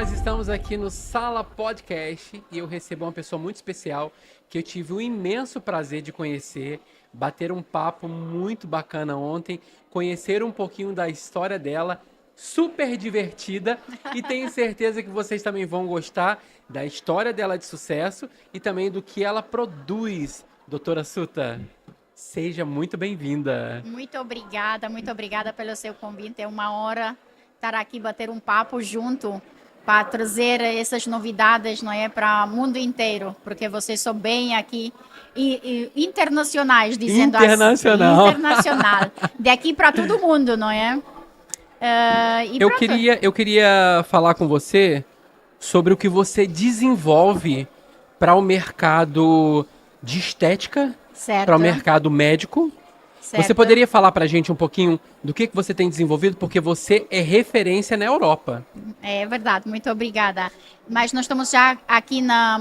nós estamos aqui no Sala Podcast e eu recebo uma pessoa muito especial que eu tive o imenso prazer de conhecer, bater um papo muito bacana ontem, conhecer um pouquinho da história dela, super divertida, e tenho certeza que vocês também vão gostar da história dela de sucesso e também do que ela produz. Doutora Suta, seja muito bem-vinda. Muito obrigada pelo seu convite. É uma honra estar aqui bater um papo junto para trazer essas novidades, não é, para o mundo inteiro, porque vocês são bem aqui internacionais, dizendo Internacional. assim, internacional, daqui para todo mundo, não é? Eu queria falar com você sobre o que você desenvolve para o mercado de estética, Certo. para o mercado médico. Certo. Você poderia falar para a gente um pouquinho do que você tem desenvolvido, porque você é referência na Europa. É verdade, muito obrigada. Mas nós estamos já aqui na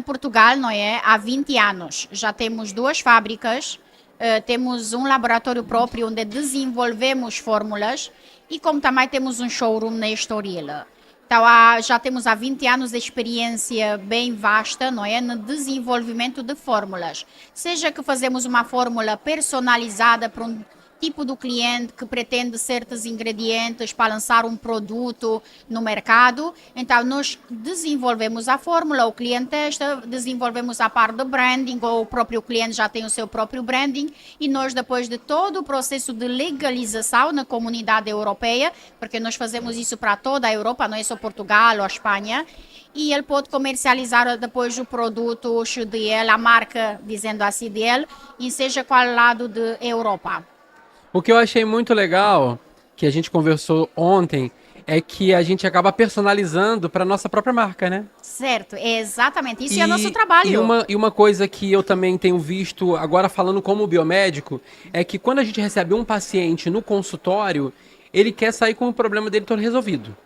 Portugal, não é? Há 20 anos. Já temos 2 fábricas, temos um laboratório próprio onde desenvolvemos fórmulas e como também temos um showroom na Estoril. Então, já temos há 20 anos de experiência bem vasta, não é? No desenvolvimento de fórmulas. Seja que fazemos uma fórmula personalizada para um tipo do cliente que pretende certos ingredientes para lançar um produto no mercado. Então, nós desenvolvemos a fórmula, o cliente testa, desenvolvemos a parte de branding, ou o próprio cliente já tem o seu próprio branding, e nós, depois de todo o processo de legalização na comunidade europeia, porque nós fazemos isso para toda a Europa, não é só Portugal ou a Espanha, e ele pode comercializar depois o produto dele, a marca, dizendo assim, dele, em seja qual lado da Europa. O que eu achei muito legal, que a gente conversou ontem, é que a gente acaba personalizando para nossa própria marca, né? Certo, exatamente. Isso é nosso trabalho. E uma coisa que eu também tenho visto, agora falando como biomédico, é que quando a gente recebe um paciente no consultório, ele quer sair com o problema dele todo resolvido.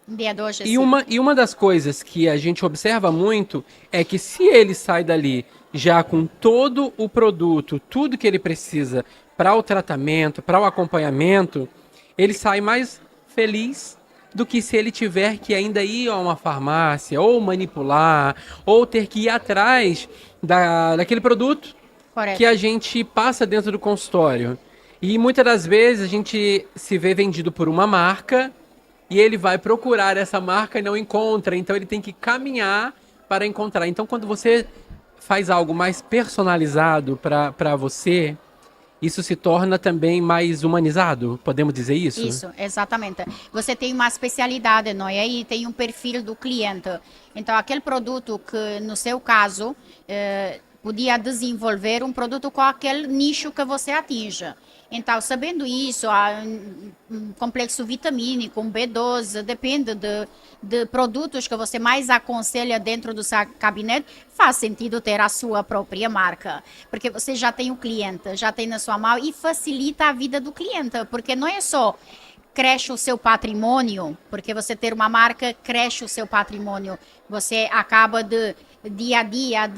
Dia de hoje, E uma das coisas que a gente observa muito é que se ele sai dali já com todo o produto, tudo que ele precisa para o tratamento, para o acompanhamento, ele sai mais feliz do que se ele tiver que ainda ir a uma farmácia, ou manipular, ou ter que ir atrás daquele produto. Correto. Que a gente passa dentro do consultório. E muitas das vezes a gente se vê vendido por uma marca e ele vai procurar essa marca e não encontra, então ele tem que caminhar para encontrar. Então quando você faz algo mais personalizado para você, isso se torna também mais humanizado, podemos dizer isso? Isso, exatamente. Você tem uma especialidade, não é? E tem um perfil do cliente. Então, aquele produto que, no seu caso, podia desenvolver um produto com aquele nicho que você atinge. Então, sabendo isso, há um complexo vitamínico, um B12, depende de produtos que você mais aconselha dentro do seu gabinete, faz sentido ter a sua própria marca, porque você já tem o cliente, já tem na sua mão e facilita a vida do cliente, porque não é só cresce o seu patrimônio, porque você ter uma marca cresce o seu patrimônio, você acaba de dia a dia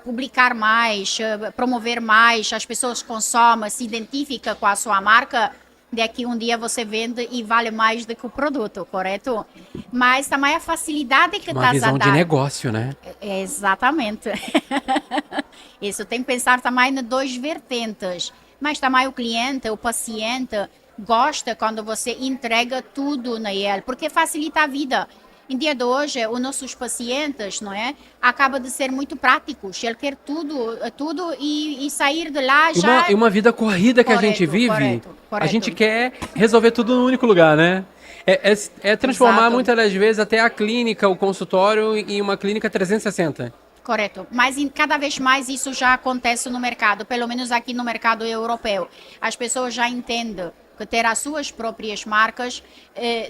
publicar mais, promover mais, as pessoas consomem, se identificam com a sua marca, daqui um dia você vende e vale mais do que o produto, correto? Mas também a facilidade que Uma visão de negócio, né? Exatamente. Isso tem que pensar também em 2 vertentes, mas também o cliente, o paciente, gosta quando você entrega tudo na ele, porque facilita a vida. Em dia de hoje, os nossos pacientes, não é? Acaba de ser muito práticos. Ele quer tudo e sair de lá já. E uma vida corrida que a gente vive, correto. a gente quer resolver tudo no único lugar, né? É transformar Exato. muitas das vezes até a clínica, o consultório, em uma clínica 360. Correto, mas cada vez mais isso já acontece no mercado, pelo menos aqui no mercado europeu. As pessoas já entendem que ter as suas próprias marcas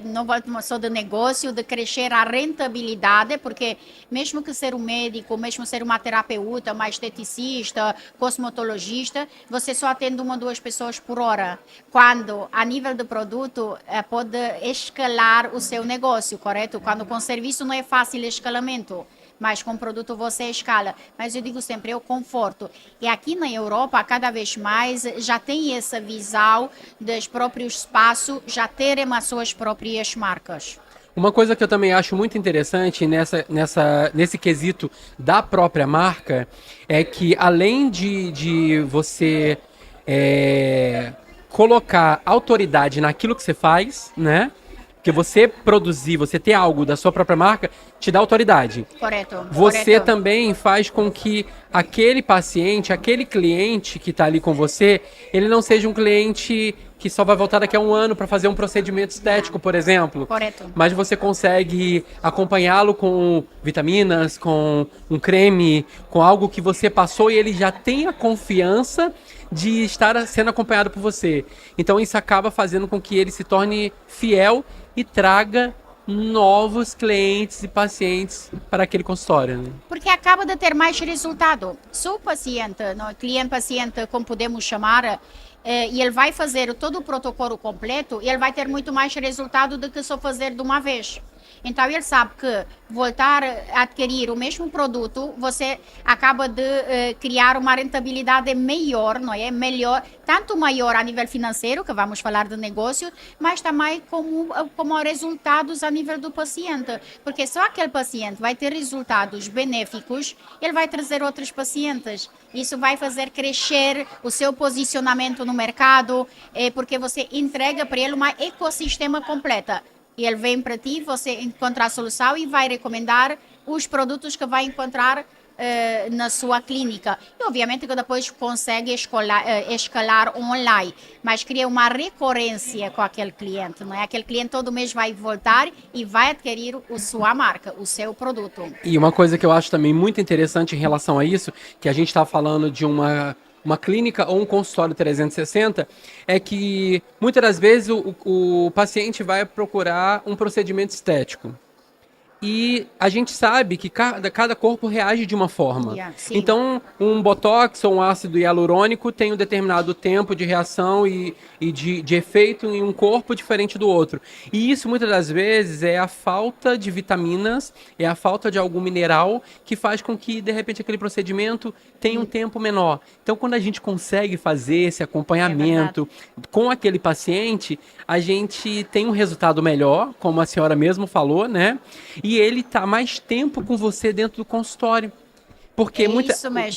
não vai só de negócio, de crescer a rentabilidade, porque mesmo que ser um médico, mesmo ser uma terapeuta, uma esteticista, cosmetologista, você só atende 1 ou 2 pessoas por hora. Quando, a nível de produto, pode escalar o seu negócio, correto? Quando com serviço não é fácil escalamento. Mas com produto você escala. Mas eu digo sempre, é o conforto. E aqui na Europa, cada vez mais, já tem essa visão dos próprios espaços, já terem as suas próprias marcas. Uma coisa que eu também acho muito interessante nesse quesito da própria marca é que além de você colocar autoridade naquilo que você faz, né? Porque você produzir, você ter algo da sua própria marca, te dá autoridade. Correto. Você correto. também faz com que aquele paciente, aquele cliente que está ali com você, ele não seja um cliente que só vai voltar daqui a um ano para fazer um procedimento estético, por exemplo. Correto. Mas você consegue acompanhá-lo com vitaminas, com um creme, com algo que você passou e ele já tem a confiança de estar sendo acompanhado por você. Então isso acaba fazendo com que ele se torne fiel e traga novos clientes e pacientes para aquele consultório. Né? Porque acaba de ter mais resultado. Se o paciente, no, cliente-paciente, como podemos chamar, e ele vai fazer todo o protocolo completo, ele vai ter muito mais resultado do que só fazer de uma vez. Então ele sabe que voltar a adquirir o mesmo produto, você acaba de criar uma rentabilidade maior, não é? Melhor, tanto maior a nível financeiro, que vamos falar de negócio, mas também como resultados a nível do paciente. Porque só aquele paciente vai ter resultados benéficos, ele vai trazer outros pacientes. Isso vai fazer crescer o seu posicionamento no mercado, porque você entrega para ele um ecossistema completo. E ele vem para ti, você encontra a solução e vai recomendar os produtos que vai encontrar na sua clínica. E obviamente que depois consegue escalar online, mas cria uma recorrência com aquele cliente, não é? Aquele cliente todo mês vai voltar e vai adquirir a sua marca, o seu produto. E uma coisa que eu acho também muito interessante em relação a isso, que a gente está falando de uma clínica ou um consultório 360, é que muitas das vezes o paciente vai procurar um procedimento estético. E a gente sabe que cada corpo reage de uma forma. Então, um botox ou um ácido hialurônico tem um determinado tempo de reação e de efeito em um corpo diferente do outro. E isso, muitas das vezes, é a falta de vitaminas, é a falta de algum mineral que faz com que, de repente, aquele procedimento tenha um tempo menor. Então, quando a gente consegue fazer esse acompanhamento com aquele paciente, a gente tem um resultado melhor, como a senhora mesmo falou, né? E ele está mais tempo com você dentro do consultório. Porque,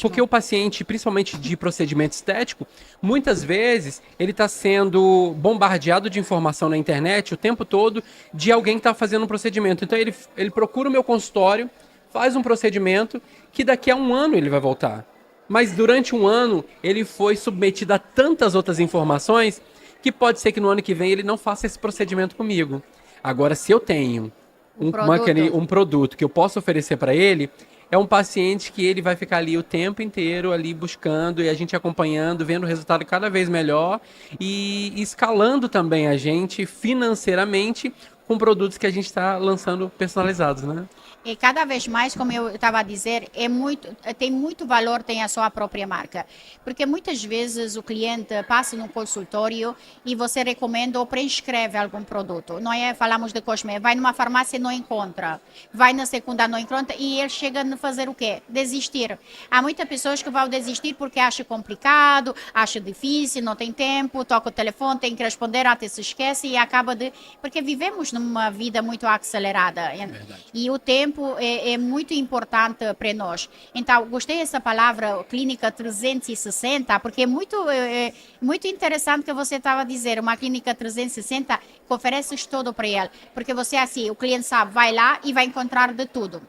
porque o paciente, principalmente de procedimento estético, muitas vezes ele está sendo bombardeado de informação na internet o tempo todo de alguém que está fazendo um procedimento. Então ele procura o meu consultório, faz um procedimento que daqui a um ano ele vai voltar. Mas durante um ano ele foi submetido a tantas outras informações que pode ser que no ano que vem ele não faça esse procedimento comigo. Agora, se eu tenho um produto que eu posso oferecer para ele, é um paciente que ele vai ficar ali o tempo inteiro ali buscando e a gente acompanhando, vendo o resultado cada vez melhor e escalando também a gente financeiramente com produtos que a gente está lançando personalizados, né? E cada vez mais, como eu estava a dizer, tem muito valor, tem a sua própria marca. Porque muitas vezes o cliente passa no consultório e você recomenda ou prescreve algum produto. Não é? Falamos de cosméticos, vai numa farmácia e não encontra. Vai na segunda não encontra e ele chega a fazer o quê? Desistir. Há muitas pessoas que vão desistir porque acham complicado, acham difícil, não tem tempo, toca o telefone, tem que responder, até se esquece e acaba de... Porque vivemos numa vida muito acelerada. Verdade. E o tempo é muito importante para nós. Então, gostei dessa palavra clínica 360, porque é muito interessante que você estava a dizer, uma clínica 360 que oferece tudo para ele. Porque você, assim, o cliente sabe, vai lá e vai encontrar de tudo.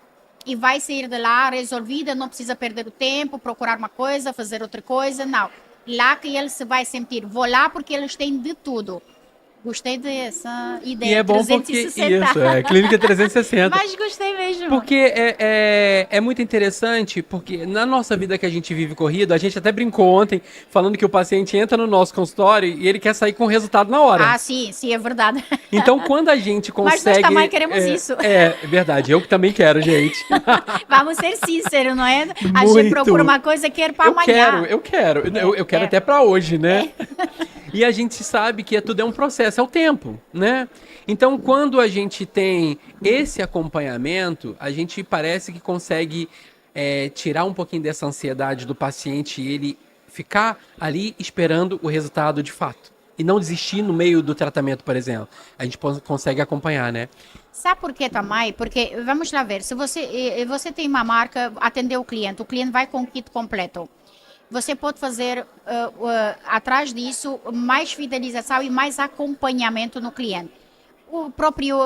E vai sair de lá resolvida, não precisa perder o tempo, procurar uma coisa, fazer outra coisa, não. Lá que ele se vai sentir, vou lá porque eles têm de tudo. Gostei dessa ideia. E é bom 360. Porque isso, clínica 360. Mas gostei mesmo. Porque é muito interessante, porque na nossa vida que a gente vive corrido, a gente até brincou ontem, falando que o paciente entra no nosso consultório e ele quer sair com o resultado na hora. Ah, sim, é verdade. Então, quando a gente consegue... Mas nós também queremos isso. É verdade, eu também quero, gente. Vamos ser sinceros, não é? A gente procura uma coisa que quer para amanhã. Eu quero até para hoje, né? E a gente sabe que tudo é um processo, é o tempo, né? Então, quando a gente tem esse acompanhamento, a gente parece que consegue tirar um pouquinho dessa ansiedade do paciente e ele ficar ali esperando o resultado de fato. e não desistir no meio do tratamento, por exemplo. A gente consegue acompanhar, né? Sabe por quê também? Porque, vamos lá ver, se você tem uma marca, atender o cliente vai com o kit completo. Você pode fazer, atrás disso, mais fidelização e mais acompanhamento no cliente. O próprio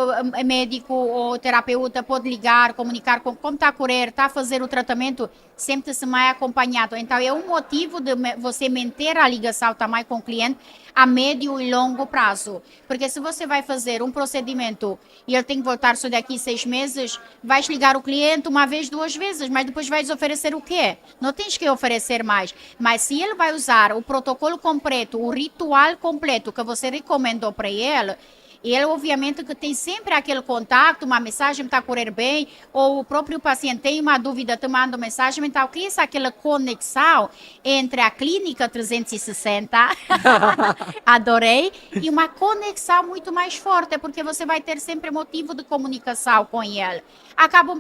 médico ou terapeuta pode ligar, comunicar como está a correr, está a fazer o tratamento, sempre se mais acompanhado. Então, é um motivo de você manter a ligação também com o cliente a médio e longo prazo. Porque se você vai fazer um procedimento e ele tem que voltar só daqui 6 meses, vais ligar o cliente uma vez, 2 vezes, mas depois vais oferecer o quê? Não tens que oferecer mais. Mas se ele vai usar o protocolo completo, o ritual completo que você recomendou para ele, ele, obviamente, que tem sempre aquele contato, uma mensagem está a correr bem, ou o próprio paciente tem uma dúvida, te manda uma mensagem, então cria-se aquela conexão entre a clínica 360, adorei, e uma conexão muito mais forte, porque você vai ter sempre motivo de comunicação com ele. Acabou um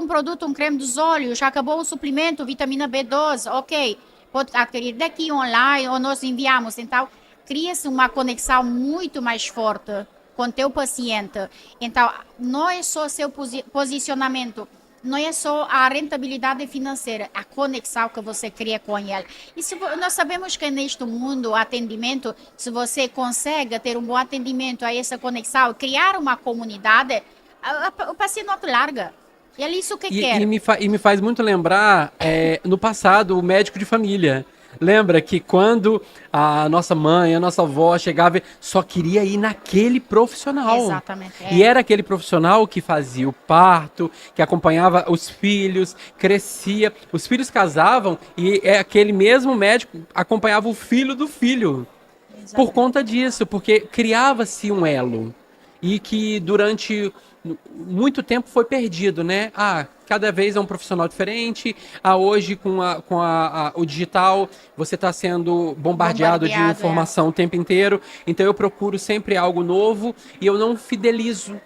produto, um creme dos olhos, acabou um suplemento, vitamina B12, ok, pode adquirir daqui online, ou nós enviamos, então cria-se uma conexão muito mais forte com o teu paciente. Então, não é só seu posicionamento, não é só a rentabilidade financeira, a conexão que você cria com ele. E nós sabemos que neste mundo, o atendimento, se você consegue ter um bom atendimento a essa conexão, criar uma comunidade, o paciente não te larga. E é isso que quer. E me faz muito lembrar, no passado, o médico de família. Lembra que quando a nossa mãe, a nossa avó chegava, só queria ir naquele profissional. Exatamente. E era aquele profissional que fazia o parto, que acompanhava os filhos, crescia. Os filhos casavam e aquele mesmo médico acompanhava o filho do filho. Exatamente. Por conta disso, porque criava-se um elo. E que durante muito tempo foi perdido, né? Cada vez é um profissional diferente. Hoje, com o digital, você está sendo bombardeado de informação o tempo inteiro. Então, eu procuro sempre algo novo e eu não fidelizo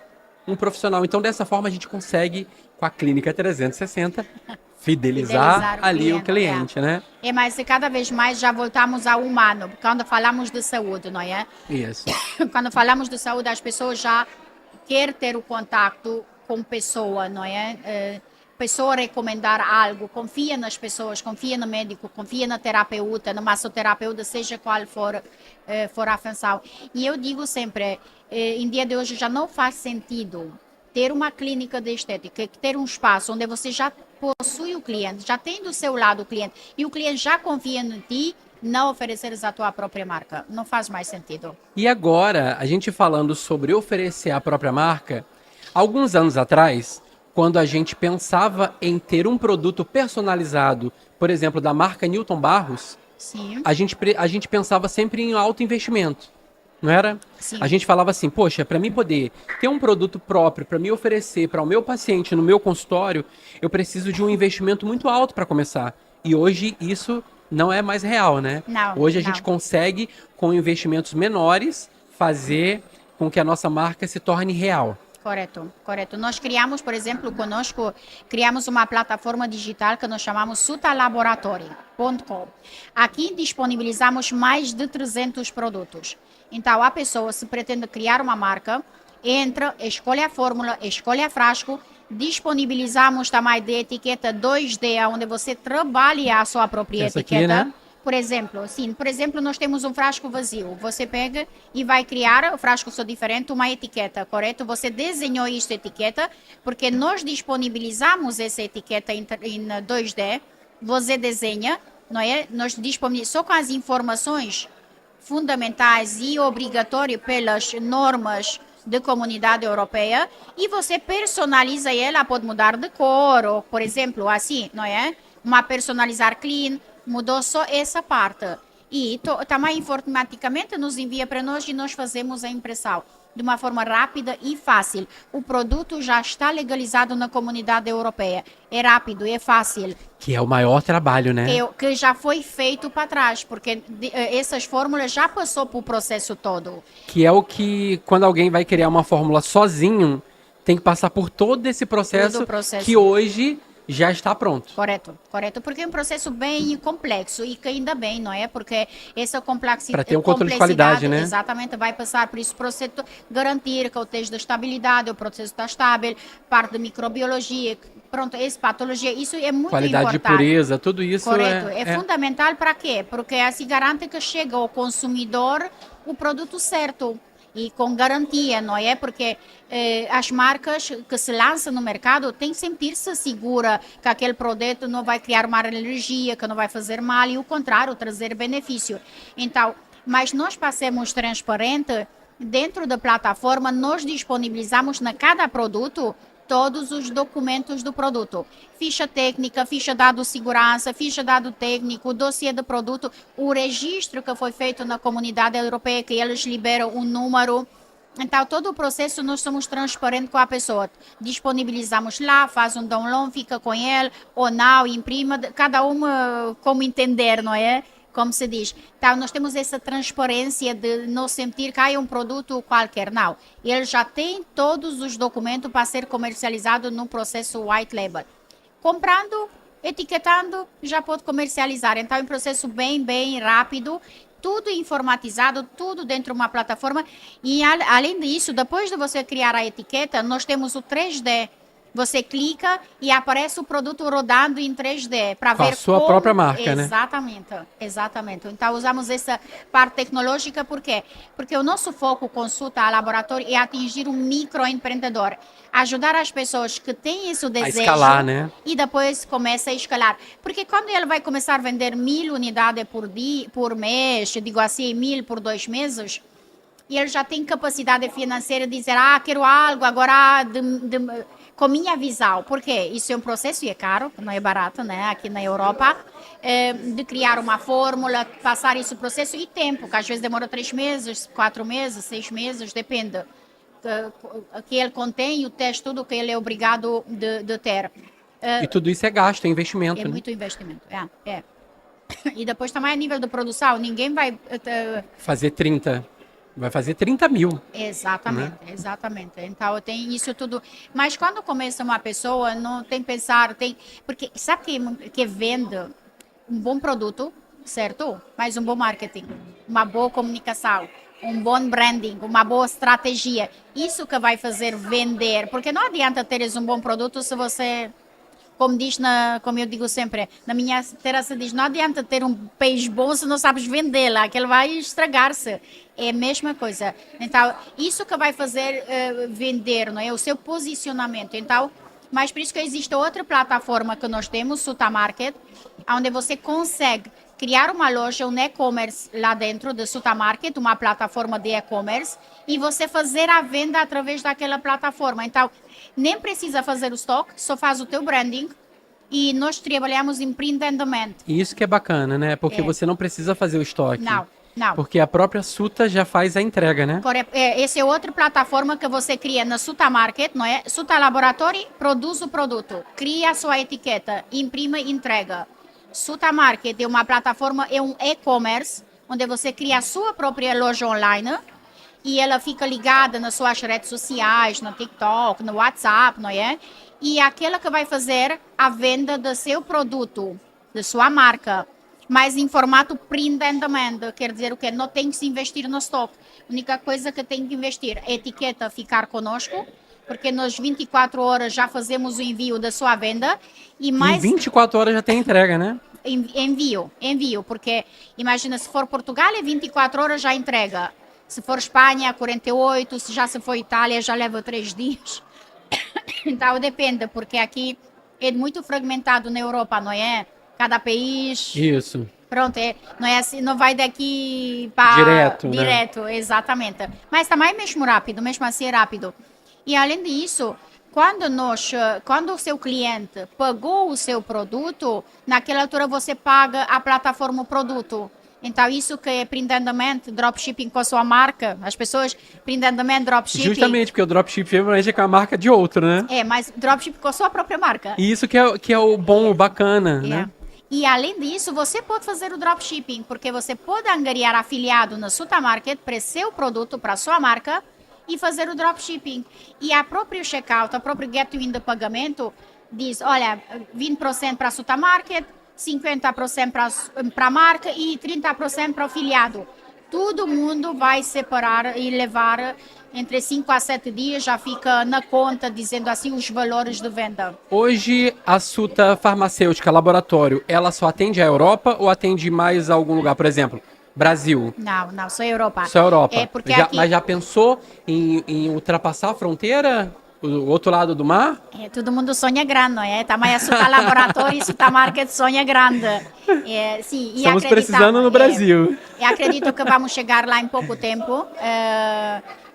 um profissional. Então, dessa forma, a gente consegue, com a Clínica 360, fidelizar ali o cliente, né? Mas cada vez mais já voltamos ao humano, quando falamos de saúde, não é? Isso. Quando falamos de saúde, as pessoas já querem ter o contato com pessoa, não é? Pessoa recomendar algo, confia nas pessoas, confia no médico, confia na terapeuta, no massoterapeuta, seja qual for a função. E eu digo sempre, em dia de hoje já não faz sentido ter uma clínica de estética, ter um espaço onde você já possui o cliente, já tem do seu lado o cliente, e o cliente já confia em ti, não ofereceres a tua própria marca. Não faz mais sentido. E agora, a gente falando sobre oferecer a própria marca, alguns anos atrás, quando a gente pensava em ter um produto personalizado, por exemplo, da marca Newton Barros, sim, a gente pensava sempre em alto investimento, não era? Sim. A gente falava assim, poxa, para mim poder ter um produto próprio, para me oferecer para o meu paciente no meu consultório, eu preciso de um investimento muito alto para começar. E hoje isso não é mais real, né? Não, hoje a gente consegue, com investimentos menores, fazer com que a nossa marca se torne real. Correto. Nós criamos, por exemplo, conosco, criamos uma plataforma digital que nós chamamos sutalaboratory.com. Aqui disponibilizamos mais de 300 produtos. Então, a pessoa, se pretende criar uma marca, entra, escolhe a fórmula, escolhe a frasco, disponibilizamos também de etiqueta 2D, onde você trabalha a sua própria essa etiqueta. Aqui, né? Por exemplo, nós temos um frasco vazio. Você pega e vai criar, o frasco só diferente, uma etiqueta, correto? Você desenhou esta etiqueta, porque nós disponibilizamos essa etiqueta em 2D. Você desenha, não é? Nós disponibilizamos só com as informações fundamentais e obrigatórias pelas normas da comunidade europeia, e você personaliza ela, pode mudar de cor, ou, por exemplo, assim, não é? Uma personalizar clean, mudou só essa parte. E também informaticamente nos envia para nós e nós fazemos a impressão de uma forma rápida e fácil. O produto já está legalizado na comunidade europeia. É rápido, é fácil. Que é o maior trabalho, né? Que já foi feito para trás, porque essas fórmulas já passou por o processo todo. Que é o que, quando alguém vai criar uma fórmula sozinho, tem que passar por todo esse processo. Que hoje já está pronto. Correto, correto, porque é um processo bem complexo e que ainda bem, não é? Porque essa Para ter um controle de qualidade, né? exatamente, vai passar por esse processo, garantir que o teste da estabilidade, o processo está estável, parte de microbiologia, pronto, essa patologia, isso é muito Qualidade de importante. pureza, tudo isso Correto, é fundamental para quê? Porque assim garante que chega ao consumidor o produto certo e com garantia, não é? Porque as marcas que se lançam no mercado têm que sentir-se segura que aquele produto não vai criar uma alergia, que não vai fazer mal e o contrário, trazer benefício. Então, mas nós para sermos transparentes, dentro da plataforma nós disponibilizamos na cada produto todos os documentos do produto. Ficha técnica, ficha dado segurança, ficha dado técnico, dossiê do produto, o registro que foi feito na comunidade europeia, que eles liberam um número. Então, todo o processo nós somos transparentes com a pessoa. Disponibilizamos lá, faz um download, fica com ele, ou não, imprima, cada uma como entender, não é? Como se diz. Então, nós temos essa transparência de não sentir que é um produto qualquer. Não. Ele já tem todos os documentos para ser comercializado no processo white label. Comprando, etiquetando, já pode comercializar. Então, é um processo bem, bem rápido, tudo informatizado, tudo dentro de uma plataforma. E, além disso, depois de você criar a etiqueta, nós temos o 3D. Você clica e aparece o produto rodando em 3D para ver a sua própria marca, né? Exatamente, exatamente. Então usamos essa parte tecnológica por quê? Porque o nosso foco consulta a laboratório é atingir um microempreendedor, ajudar as pessoas que têm esse desejo a escalar, né? E depois começa a escalar. Porque quando ele vai começar a vender 1000 unidades por dia, por mês, eu digo assim, 1000 por 2 meses, e ele já tem capacidade financeira de dizer, quero algo agora com minha visão, porque isso é um processo e é caro, não é barato, né? Aqui na Europa, de criar uma fórmula, passar esse processo e tempo, que às vezes demora 3 meses, 4 meses, 6 meses, depende que ele contém, o teste, tudo que ele é obrigado de ter. E tudo isso é gasto, é investimento, É né? muito investimento, é. E depois também a nível de produção, ninguém vai... fazer 30... Vai fazer 30 mil. Exatamente, né? Exatamente. Então tem isso tudo. Mas quando começa uma pessoa, não tem pensar, porque sabe que vende um bom produto, certo? Mas um bom marketing, uma boa comunicação, um bom branding, uma boa estratégia. Isso que vai fazer vender, porque não adianta teres um bom produto se você, como eu digo sempre, na minha terra se diz, não adianta ter um peixe bom se não sabes vendê-la, que ele vai estragar-se. É a mesma coisa. Então, isso que vai fazer vender, não é? O seu posicionamento. Então, mas por isso que existe outra plataforma que nós temos, Sutamarket, onde você consegue criar uma loja, um e-commerce lá dentro de Sutamarket, uma plataforma de e-commerce, e você fazer a venda através daquela plataforma. Então, nem precisa fazer o stock, só faz o teu branding e nós trabalhamos em print on demand. Isso que é bacana, né? Porque você não precisa fazer o estoque. Não. Porque a própria Suta já faz a entrega, né? Essa é outra plataforma que você cria na Sutamarket, não é? Suta Laboratório produz o produto, cria a sua etiqueta, imprime e entrega. Sutamarket é uma plataforma, é um e-commerce, onde você cria a sua própria loja online e ela fica ligada nas suas redes sociais, no TikTok, no WhatsApp, não é? E aquela que vai fazer a venda do seu produto, da sua marca, mas em formato print on demand, quer dizer o quê? Não tem que se investir no stock. A única coisa que tem que investir é a etiqueta ficar conosco, porque nas 24 horas já fazemos o envio da sua venda. E mais... Em 24 horas já tem entrega, né? Envio, porque imagina, se for Portugal é 24 horas já entrega. Se for Espanha, 48, se for Itália, já leva 3 dias. Então depende, porque aqui é muito fragmentado na Europa, não é? Cada país. Isso. Pronto, não é assim, não vai daqui para direto, né? Exatamente. Mas também mesmo rápido, mesmo assim é rápido. E além disso, quando o seu cliente pagou o seu produto, naquela altura você paga a plataforma o produto. Então, isso que é print on demand, dropshipping com a sua marca, as pessoas print on demand, dropshipping. Justamente, porque o dropshipping geralmente é com a marca de outro, né? Mas dropshipping com a sua própria marca. E isso que é o bom, o bacana, né? E além disso, você pode fazer o dropshipping, porque você pode angariar afiliado na Sutamarket para seu produto, para sua marca, e fazer o dropshipping. E a própria checkout, a própria gateway de pagamento, diz, olha, 20% para a supermarket, 50% para a marca e 30% para o afiliado. Todo mundo vai separar e levar entre 5 a 7 dias, já fica na conta, dizendo assim, os valores de venda. Hoje, a Suta Farmacêutica Laboratório, ela só atende a Europa ou atende mais a algum lugar? Por exemplo, Brasil, Não, não, só Europa. só Europa. É porque aqui... Mas já pensou em ultrapassar a fronteira? O outro lado do mar? Todo mundo sonha grande, não é? Também a Suta Laboratório e Suta Market sonha grande. Sim, e Estamos precisando no Brasil. E acredito que vamos chegar lá em pouco tempo,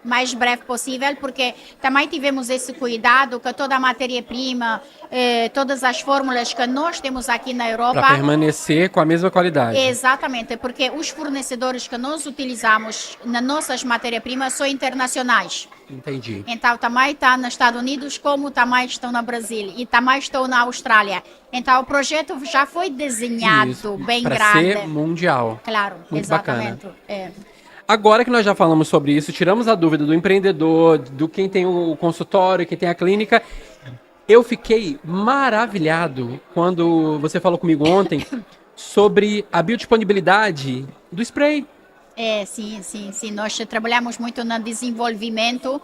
mais breve possível, porque também tivemos esse cuidado que toda a matéria-prima, todas as fórmulas que nós temos aqui na Europa... Para permanecer com a mesma qualidade. Exatamente, porque os fornecedores que nós utilizamos nas nossas matérias-primas são internacionais. Entendi. Então, também está nos Estados Unidos, como também estão no Brasil e também estão na Austrália. Então, o projeto já foi desenhado bem pra grande. Ser mundial. Claro, muito exatamente. Bacana. Agora que nós já falamos sobre isso, tiramos a dúvida do empreendedor, do quem tem o consultório, quem tem a clínica. Eu fiquei maravilhado quando você falou comigo ontem sobre a biodisponibilidade do spray. Sim. Nós trabalhamos muito no desenvolvimento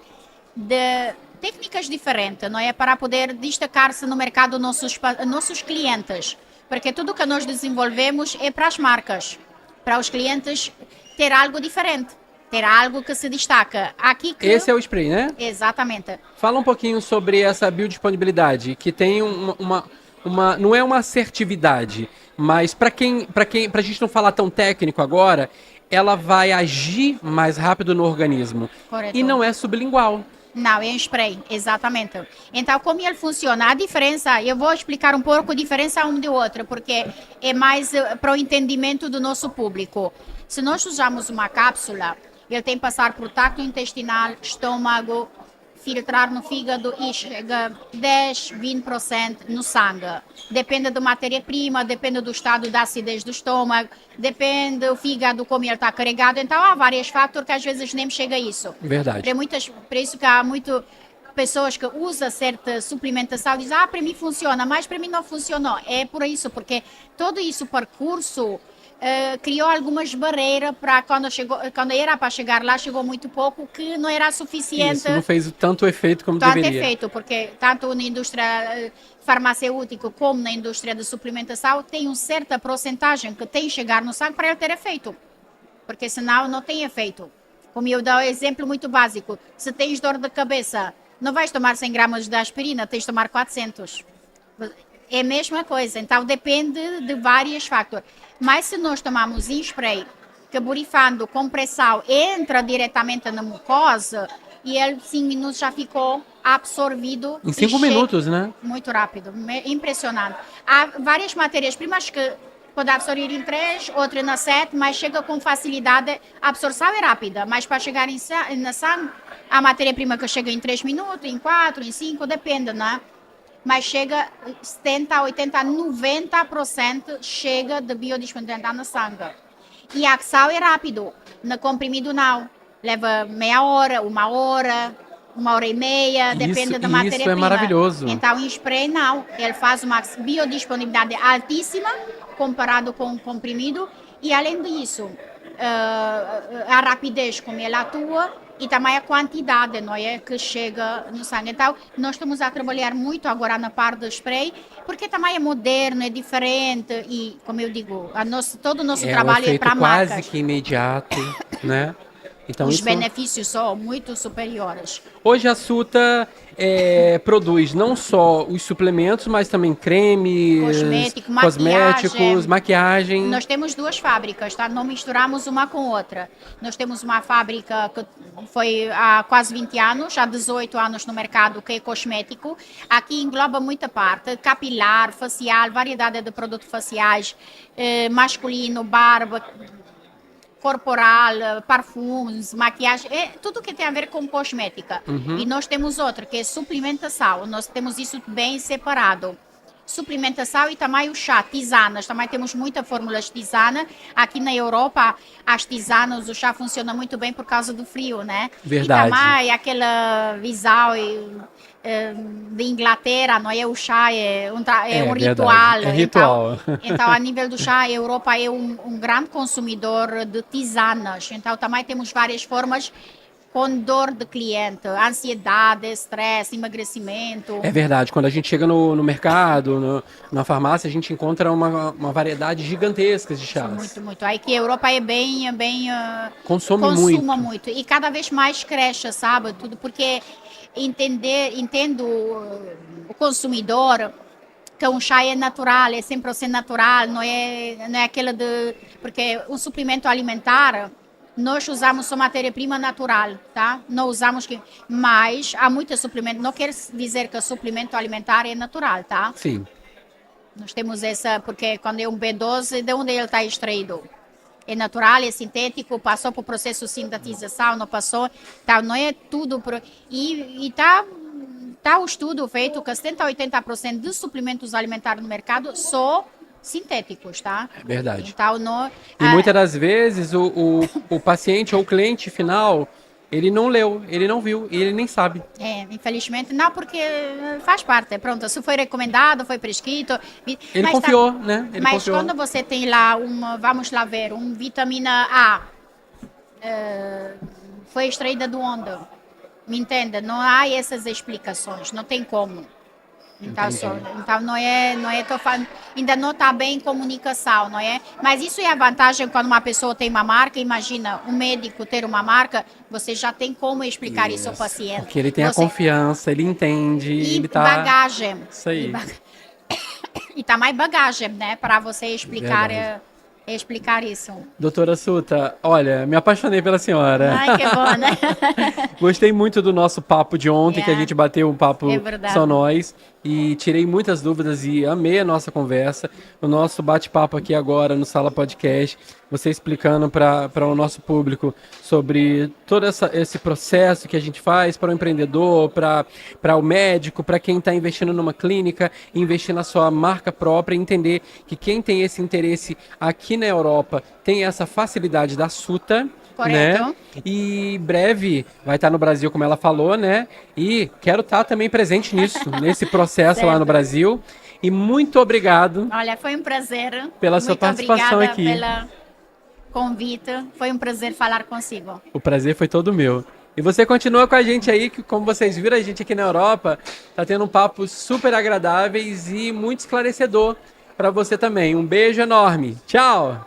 de técnicas diferentes, não é? Para poder destacar-se no mercado nossos clientes. Porque tudo que nós desenvolvemos é para as marcas, para os clientes ter algo diferente, ter algo que se destaca. Esse é o spray, né? Exatamente. Fala um pouquinho sobre essa biodisponibilidade, que tem não é uma assertividade, mas para a gente não falar tão técnico agora, ela vai agir mais rápido no organismo. Correto. E não é sublingual. Não, é um spray, exatamente. Então, como ele funciona? A diferença, eu vou explicar um pouco a diferença um do outro, porque é mais para o entendimento do nosso público. Se nós usamos uma cápsula, ele tem que passar por tracto intestinal, estômago, filtrar no fígado e chega 10, 20% no sangue. Depende da matéria-prima, depende do estado da acidez do estômago, depende do fígado, como ele está carregado. Então, há vários fatores que às vezes nem chega a isso. Verdade. Por isso que há muito pessoas que usam certa suplementação e dizem, para mim funciona, mas para mim não funcionou. É por isso, porque todo esse percurso criou algumas barreiras para quando era para chegar lá, chegou muito pouco, que não era suficiente. Isso, não fez tanto efeito como tanto deveria. Efeito, porque tanto na indústria farmacêutica como na indústria de suplementação tem uma certa porcentagem que tem que chegar no sangue para ele ter efeito, porque senão não tem efeito. Como eu dou um exemplo muito básico, se tens dor de cabeça, não vais tomar 100 gramas de aspirina, tens de tomar 400. É a mesma coisa, então depende de vários fatores. Mas se nós tomamos em spray, que borrifando com pressão entra diretamente na mucosa, e ele 5 minutos já ficou absorvido. Em 5 minutos, né? Muito rápido, impressionante. Há várias matérias-primas que podem absorver em 3, outras na 7, mas chega com facilidade. A absorção é rápida, mas para chegar na sangue, a matéria-prima que chega em 3 minutos, em 4, em 5, depende, né? Mas chega 70, 80, 90% chega de biodisponibilidade no sangue. E a ação é rápido, no comprimido não. Leva meia hora, 1 hora e meia, depende da matéria-prima. Isso é maravilhoso. Então, em spray não, ele faz uma biodisponibilidade altíssima comparado com o comprimido. E além disso, a rapidez como ele atua e também a quantidade, não é, que chega no sangue. Então, nós estamos a trabalhar muito agora na parte do spray, porque também é moderno, é diferente e, como eu digo, todo o nosso trabalho é para marcas. Quase que imediato, né? Então, os benefícios são muito superiores. Hoje a Suta produz não só os suplementos, mas também cremes, cosméticos, maquiagem. Nós temos 2 fábricas, tá? Não misturamos uma com outra. Nós temos uma fábrica que foi há quase 20 anos, há 18 anos no mercado, que é cosmético. Aqui engloba muita parte, capilar, facial, variedade de produtos faciais, masculino, barba, corporal, perfumes, maquiagem, tudo que tem a ver com cosmética. E nós temos outra, que é suplementação. Nós temos isso bem separado. suplementação e também o chá, tisanas. Também temos muitas fórmulas de tisana. Aqui na Europa, as tisanas, o chá funciona muito bem por causa do frio, né? Verdade. E também aquela visão de Inglaterra, não é? O chá é um Verdade. ritual. É ritual. Então, a nível do chá, a Europa é um grande consumidor de tisanas. Então, também temos várias formas com dor de cliente, ansiedade, estresse, emagrecimento. É verdade, quando a gente chega no mercado, na farmácia, a gente encontra uma variedade gigantesca de chás. Muito, muito. Aí que a Europa é bem Consome consuma muito. muito. E cada vez mais cresce, sabe? Tudo porque entendo o consumidor que um chá é natural, é 100% natural, não é aquela de... Porque o suplemento alimentar, nós usamos só matéria-prima natural, tá? Não usamos... Mas há muitos suplementos, não quer dizer que o suplemento alimentar é natural, tá? Sim. Nós temos essa, porque quando é um B12, de onde ele está extraído? É natural, é sintético, passou por processo de sintetização, não passou, tá, não é tudo. E tá o estudo feito que 70% a 80% dos suplementos alimentares no mercado são sintéticos, tá? É verdade. Então, não, E muitas das vezes o paciente ou o cliente final, ele não leu, ele não viu e ele nem sabe. infelizmente, não, porque faz parte. Pronto, se foi recomendado, foi prescrito. Ele mas confiou, né? Ele mas confiou. quando você tem lá vamos lá ver, vitamina A, foi extraída de onde? Me entende? Não há essas explicações, não tem como. Então não é, tô falando, ainda não está bem em comunicação, não é? Mas isso é a vantagem quando uma pessoa tem uma marca. Imagina um médico ter uma marca, você já tem como explicar isso ao paciente. Porque ele tem a confiança, ele entende, e ele tá... bagagem. Isso aí. E também bagagem, né? Para você explicar isso. Doutora Suta, olha, me apaixonei pela senhora. Ai, que bom, né? Gostei muito do nosso papo de ontem, que a gente bateu um papo só nós. E tirei muitas dúvidas e amei a nossa conversa. O nosso bate-papo aqui agora no Sala Podcast. Você explicando para o nosso público sobre todo esse processo que a gente faz para o empreendedor, para o médico, para quem está investindo numa clínica, investir na sua marca própria, entender que quem tem esse interesse aqui na Europa tem essa facilidade da Suta. Correto. Né? E breve vai estar no Brasil, como ela falou, né? E quero estar também presente nisso, nesse processo lá no Brasil. E muito obrigado. Olha, foi um prazer. Pela sua participação aqui. Muito obrigada pelo convite. Foi um prazer falar consigo. O prazer foi todo meu. E você continua com a gente aí, que como vocês viram, a gente aqui na Europa tá tendo um papo super agradáveis e muito esclarecedor para você também. Um beijo enorme. Tchau!